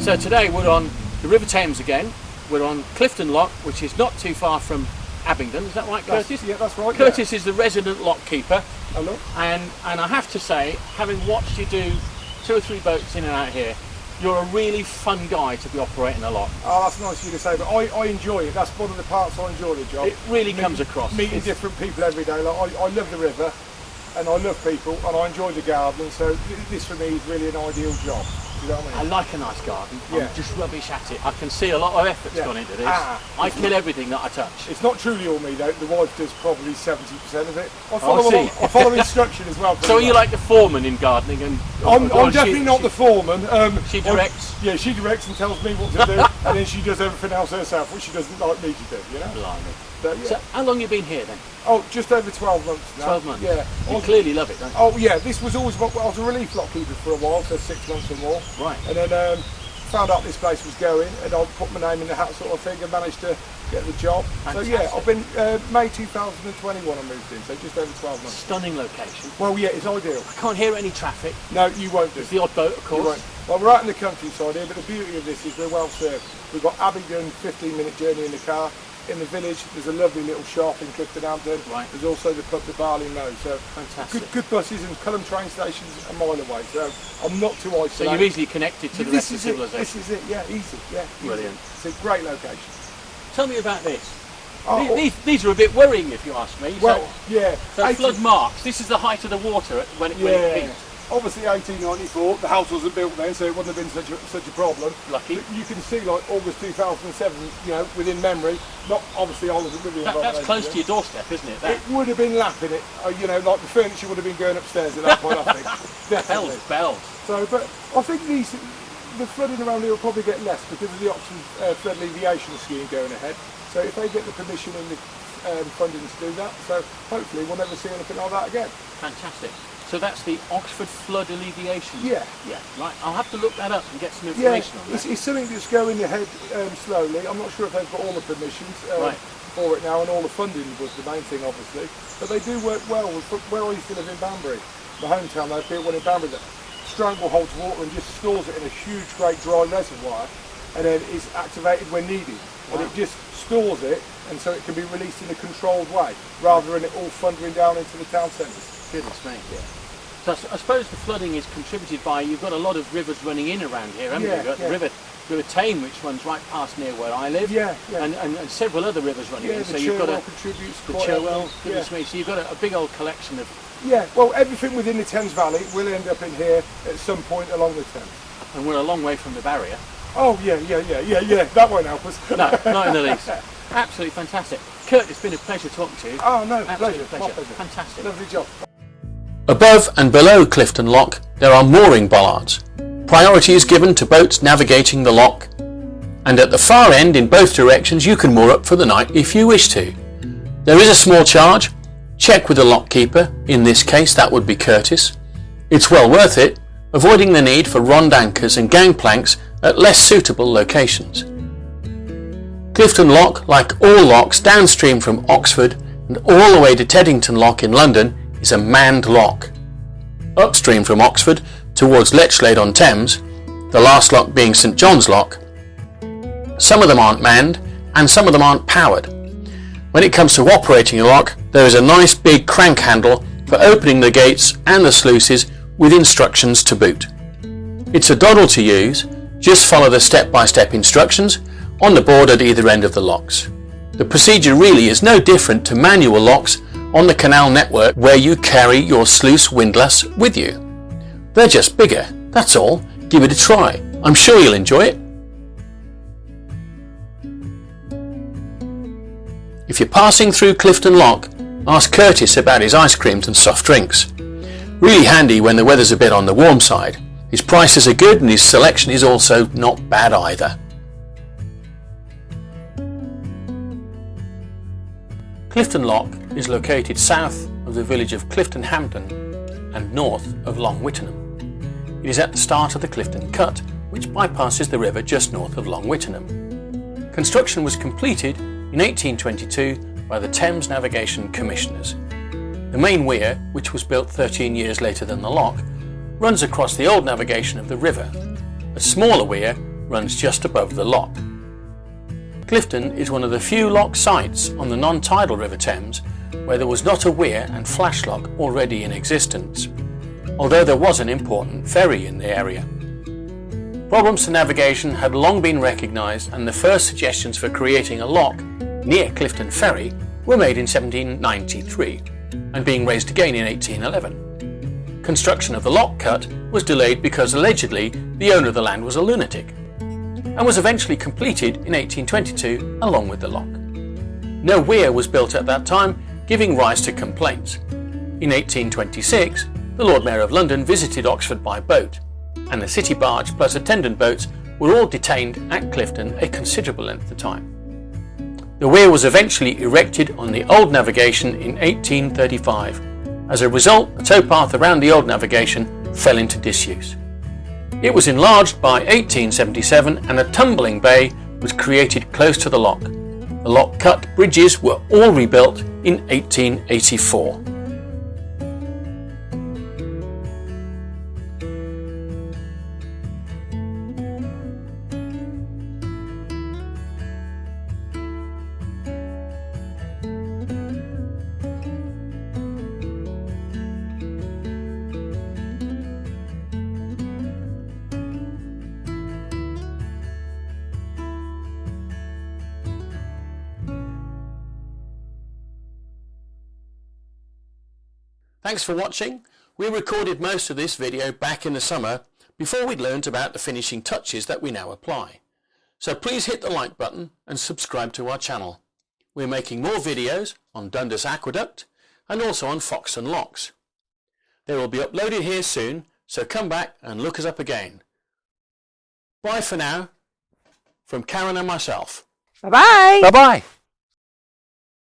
So today we're on the River Thames again. We're on Clifton Lock, which is not too far from Abingdon. Is that right, Curtis? Yeah, that's right. Curtis is the resident lock keeper. Hello. And I have to say, having watched you do 2 or 3 boats in and out here, you're a really fun guy to be operating a lock. Oh, that's nice of you to say, but I enjoy it. That's one of the parts I enjoy the job. It really comes across. Meeting different people every day. Like, I love the river, and I love people, and I enjoy the garden, so this for me is really an ideal job. You know what I mean? I like a nice garden. Yeah. I'm just rubbish at it. I can see a lot of effort's gone into this. I kill everything that I touch. It's not truly all me though. The wife does probably 70% of it. I follow instruction as well. So are you like the foreman in gardening? And I'm definitely not the foreman. She directs? Yeah, she directs and tells me what to do, and then she does everything else herself, which she doesn't like me to do, you know? Blimey. But, yeah. So how long have you been here then? Oh, just over 12 months now. 12 months? Yeah. You clearly love it, don't you? Oh yeah, this was always what I was a relief lock keeper for a while, for 6 months or more. Right. And then found out this place was going, and I put my name in the hat sort of thing, and managed to get the job. Fantastic. So yeah, I've been May 2021 I moved in, so just over 12 months. Stunning location. Well yeah, it's ideal. I can't hear any traffic. No, you won't do. It's the odd boat, of You course. won't. Well, we're out in the countryside here, but the beauty of this is we're well served. We've got Abingdon, 15-minute journey in the car. In the village, there's a lovely little shop in Clifton Hampden. Right. There's also the pub, the Barley Mow. So fantastic. Good buses, and Culham train stations a mile away. So I'm not too isolated. So you're easily connected to the rest of civilization. This is it. Yeah, easy. Yeah. Brilliant. It's a great location. Tell me about this. Oh, these are a bit worrying, if you ask me. Well, yeah. So flood marks. This is the height of the water when it peaked. Obviously 1894, the house wasn't built then, so it wouldn't have been such a problem. Lucky. But you can see like August 2007, you know, within memory. Not obviously I wasn't living in That's close to your doorstep, isn't it? It would have been lapping it. You know, like the furniture would have been going upstairs at that point, I think. Definitely. Bells. So, but I think the flooding around here will probably get less because of the Oxford flood alleviation scheme going ahead. So if they get the permission and the funding to do that, so hopefully we'll never see anything like that again. Fantastic. So that's the Oxford flood alleviation. Yeah. Yeah. Right. I'll have to look that up and get some information on that. It's something that's going ahead slowly. I'm not sure if they've got all the permissions for it now, and all the funding was the main thing, obviously. But they do work well with where I used to live in Banbury, my hometown. They built one in Banbury that strangleholds water and just stores it in a huge, great dry reservoir, and then is activated when needed. Wow. And it just stores it, and so it can be released in a controlled way, rather than it all thundering down into the town centres. Goodness me. Yeah. So I suppose the flooding is contributed by, you've got a lot of rivers running in around here, haven't you? You've got the River Thames, which runs right past near where I live, and several other rivers running in. So you've got contributes the Cherwell, goodness me. So you've got a big old collection of. Yeah, well, everything within the Thames Valley will end up in here at some point along the Thames. And we're a long way from the barrier. Oh yeah. That won't help us. No, not in the least. Absolutely fantastic. Kurt, it's been a pleasure talking to you. Oh no, pleasure. My pleasure. Fantastic. Lovely job. Above and below Clifton Lock there are mooring bollards. Priority is given to boats navigating the lock, and at the far end in both directions you can moor up for the night if you wish to. There is a small charge. Check with the lock keeper, in this case that would be Curtis. It's well worth it, avoiding the need for rond anchors and gangplanks at less suitable locations. Clifton Lock, like all locks downstream from Oxford and all the way to Teddington Lock in London, is a manned lock. Upstream from Oxford towards Lechlade-on-Thames, the last lock being St John's Lock, some of them aren't manned and some of them aren't powered. When it comes to operating a lock, there is a nice big crank handle for opening the gates and the sluices with instructions to boot. It's a doddle to use, just follow the step-by-step instructions on the board at either end of the locks. The procedure really is no different to manual locks on the canal network where you carry your sluice windlass with you. They're just bigger, that's all. Give it a try. I'm sure you'll enjoy it. If you're passing through Clifton Lock, ask Curtis about his ice creams and soft drinks. Really handy when the weather's a bit on the warm side. His prices are good and his selection is also not bad either. Clifton Lock is located south of the village of Clifton Hampden and north of Long Wittenham. It is at the start of the Clifton Cut, which bypasses the river just north of Long Wittenham. Construction was completed in 1822 by the Thames Navigation Commissioners. The main weir, which was built 13 years later than the lock, runs across the old navigation of the river. A smaller weir runs just above the lock. Clifton is one of the few lock sites on the non-tidal River Thames where there was not a weir and flash lock already in existence, although there was an important ferry in the area. Problems to navigation had long been recognised, and the first suggestions for creating a lock near Clifton Ferry were made in 1793 and being raised again in 1811. Construction of the lock cut was delayed because allegedly the owner of the land was a lunatic, and was eventually completed in 1822 along with the lock. No weir was built at that time, giving rise to complaints. In 1826, the Lord Mayor of London visited Oxford by boat, and the city barge plus attendant boats were all detained at Clifton a considerable length of time. The weir was eventually erected on the old navigation in 1835. As a result, the towpath around the old navigation fell into disuse. It was enlarged by 1877 and a tumbling bay was created close to the lock. The lock cut bridges were all rebuilt in 1884. Thanks for watching. We recorded most of this video back in the summer before we'd learnt about the finishing touches that we now apply. So please hit the like button and subscribe to our channel. We're making more videos on Dundas Aqueduct and also on Fox and Locks. They will be uploaded here soon, so come back and look us up again. Bye for now from Karen and myself. Bye-bye. Bye-bye.